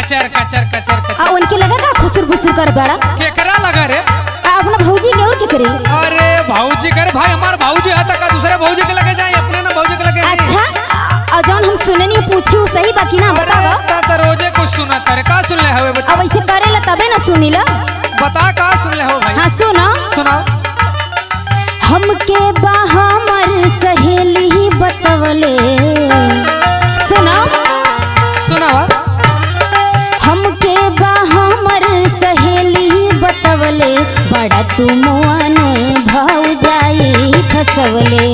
कचर कचर कचर कचर। उनके लगा का खुसुर फुसुर कर बड़ा केकरा लगा रे? अपना भौजी के और के करे। अरे भौजी करे भाई, हमार भौजी है तक दूसरे भौजी के लगे जाए, अपने ना भौजी के लगे। अच्छा और जौन हम सुननी पूछी सही बाकी ना बतावा। तो रोजे कुछ सुना तारे का सुन ले हवे बता। अब ऐसे करेला तबे ना सुनीला। बता का सुन ले हो भाई। हाँ सुनो सुनाओ। हमके बाहमर सहेली बतवले। सुनो सुनाओ। हमके बाहमर सहेली बतवले बड़ा तुम अनुभव जाई फसवले।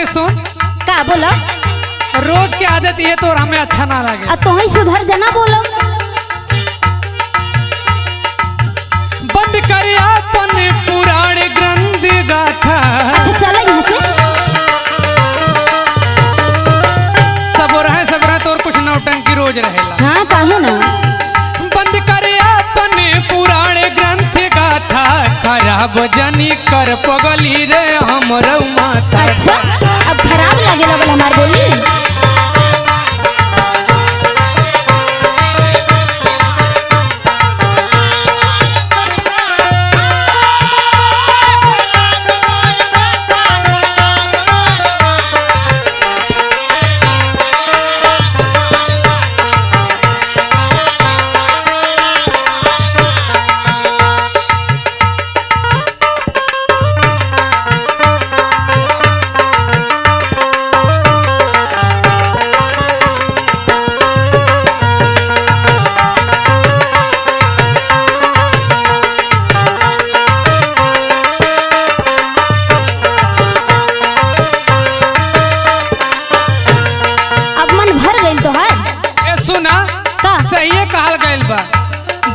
सुन का बोलो। रोज की आदत ये तो हमें अच्छा ना लगे। तो ही सुधर जाना बोलो। बंद करिए अपने पुराने ग्रंथ गाथा। अच्छा चलो यहाँ से। सब रहे तो कुछ नौटंकी रोज रहेला। हाँ काहे ना। बंद करिए अपने पुराने ग्रंथ गाथा, खराब जनी कर पगली रे हमरो माता। अच्छा अब खराब लगे लगल हमार बोली।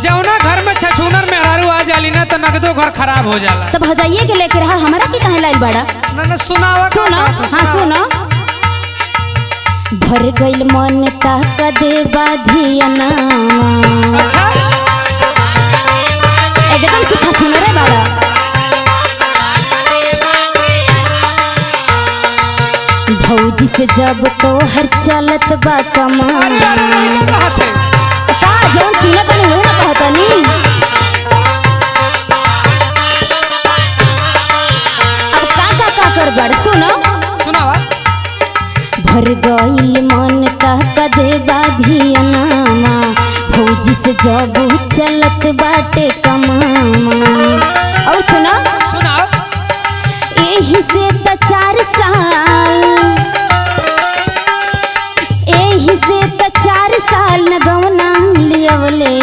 जौना घर में छछूनर मेहरारू आ जाली ना तो नगदो घर खराब हो जाला। तब भजाइए के लेके रहा हमारा की कहे लाइल बड़ा। ना सुनावा। सुनो हाँ सुनो। भर गइल मन ताक दे बाधियना। अच्छा एकदम से छछूनर है बड़ा। भौजी से जब तो हर चलत बा कमान। जौन सुना तनी वही ना कहतनी। अब का कर बड़ सुनो। सुनावा। भर गइल मन ताक दे बाधियनामा, भौजी से जब चलत बाटे कमामा। और सुनो सुनाओ। एही से त 4 साल, एही से त 4 साल न गवना लियवले।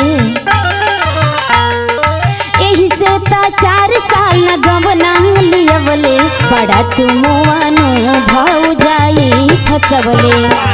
एही से त 4 साल न गवना लियवले बड़ा तुम अनुभव जाई फसवले।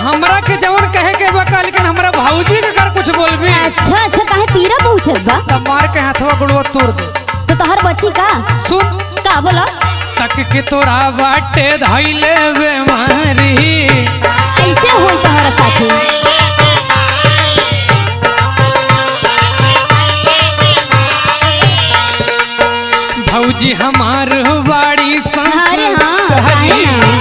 हमरा के जवन कहे के बका, लेकिन हमरा भौजी के कर कुछ बोलबी। अच्छा अच्छा काहे पीरा पहुँचत बा। तब मार के हाथवा गुड़वा तोड़ दे। तो तोहर बच्ची का सुन का बोला सक के तोरा बाटे धैले बेमारी ऐसे होई तोहरा साथी। भौजी हमार बाड़ी अरे हाँ काहे ना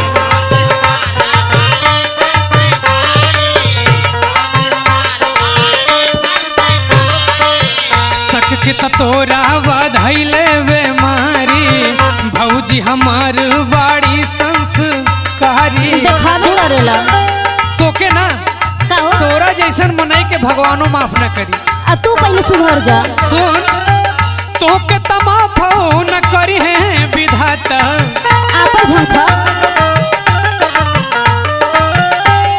सक के तोरा बधैले बेमारी भौजी हमार बाड़ी संस्कारी देखावे करेला तोके ना का हो तोरा जैसन मनाई के भगवानो माफ न करी। आ तू पहले सुधर जा। सुन तोके माफ न करी है विधाता आपन झंखा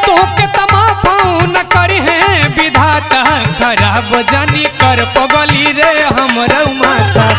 तोके माफ न करी है विधाता खराब जानी कर पगली रे हमरो माथा।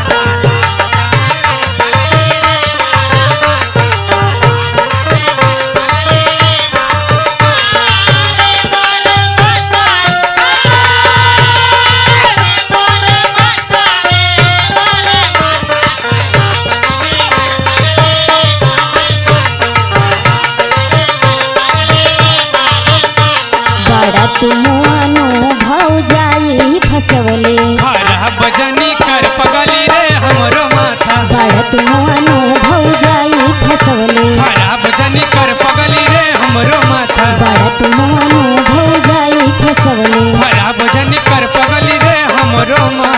बड़ा तुमनो भौजाई फसवले खराब जानी कर पगली रे हमरो माथा। बड़ा तुमनो भौजाई फसवले खराब जानी कर पगली रे हमरो माथा। बड़ा तुमनो भौजाई फसवले खराब जानी कर पगली रे हमरो माथा।